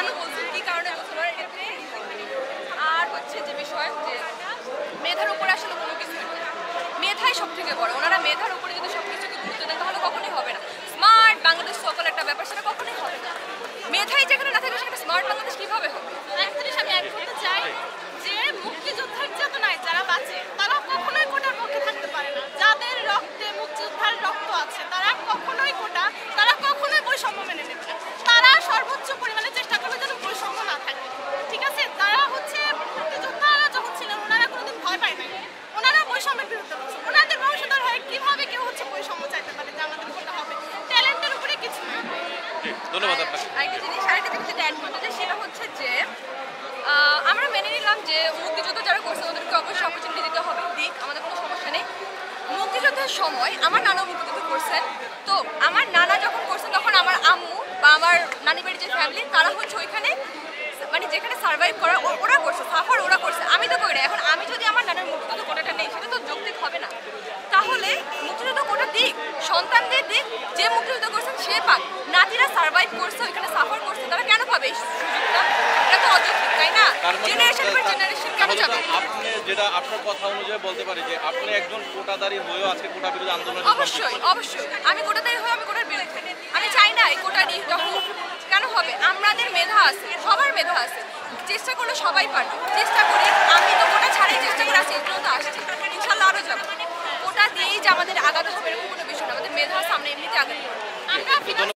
কেন বলছেন, কি কারণে বলছেন এক্ষেত্রে? আর হচ্ছে যে বিষয় যে মেধার উপরে আসলে কোনো কিছু মেধাই সব থেকে বড়। ওনারা মেধার উপরে যদি সব কিছুকে গুরুত্ব দেন তাহলে কখনোই হবে না। স্মার্ট বাংলাদেশ সকল একটা ব্যাপার, সেটা কখনোই হবে না। মেধাই যেখানে না থাকলে সেখানে স্মার্ট বাংলাদেশ কিভাবে হবে? একটা জিনিস আমি অ্যাড করতে চাই যে মুক্তিযোদ্ধার চেতনায় যারা বাঁচে তারা কখনোই কোটার পক্ষে থাকতে পারে না। যাদের রক্তে মুক্তিযোদ্ধার রক্ত আছে তারা কখনোই বৈষম্য মেনে নেবে না। তারা সর্বোচ্চ পরিমাণে চেষ্টা করবে যেন বৈষম্য না থাকে। ঠিক আছে, তারা হচ্ছে মুক্তিযোদ্ধারা যখন ছিলেন ওনারা কোনোদিন ভয় পায় নাই, ওনারা বৈষম্যের বিরুদ্ধে বলছে। ওনাদের বংশধর হয়ে কিভাবে কেউ হচ্ছে বৈষম্য চাইতে পারে যে আমাদের কোটা হবে? ট্যালেন্টের উপরে কিছু না। ধন্যবাদ আপনাকে। আরেকটা জিনিস যেটা অ্যাড করতে চাই সেটা হচ্ছে যে আমরা মেনে নিলাম যে মুক্তিযুদ্ধ যারা করছে ওদেরকে অবশ্যই অপরচুনিটি দিতে হবে, দিক, আমাদের কোনো সমস্যা নেই। মুক্তিযুদ্ধের সময় আমার নানা মুক্তিযুদ্ধ করছেন, তো আমার নানা যখন করছেন তখন আমার আম্মু বা আমার নানি বাড়ির যে ফ্যামিলি তারা হচ্ছে ওইখানে মানে যেখানে সার্ভাইভ করা ওরা করছে, সাফার ওরা করছে, আমি তো করি না। এখন আমি যদি আমার নানার মুক্তিযুদ্ধ কোটাটা নেই সেটা তো যৌক্তিক হবে না। তাহলে মুক্তিযুদ্ধ কোটা দিক, সন্তানদের দিক, যে মুক্তিযুদ্ধ করছেন সে পাক। নাতিরা সার্ভাইভ করছে, ওইখানে সাফার করছে, তারা কেন পাবে এই সুযোগটা? এটা তো অযৌক্তিক, তাই না? জেনারেশন পর জেনারেশন কেন যাবে? আপনি যেটা আপনার কথা অনুযায়ী বলতে পারি যে আপনি একজন কোটাদারি হয়েও আজকে কোটা বিরোধী আন্দোলনে অবশ্যই আমি কোটাদারি হয়ে আমি কোটার বিরুদ্ধে। আমি চাই না এই কোটা নিয়ে হোক। কেন হবে? আমাদের মেধা আছে, সবার মেধা আছে, চেষ্টা করলে সবাই পারবে। চেষ্টা করি, আমি তো কোটা ছাড়াই চেষ্টা করে আসছি, এগুলো তো আসছি, ইনশাল্লাহ আরও যাবো। কোটা দিয়েই যে আমাদের আগাতে হবে এরকম কোনো বিষয় না, আমাদের মেধা সামনে এমনিতে আগাতে হবে। আমরা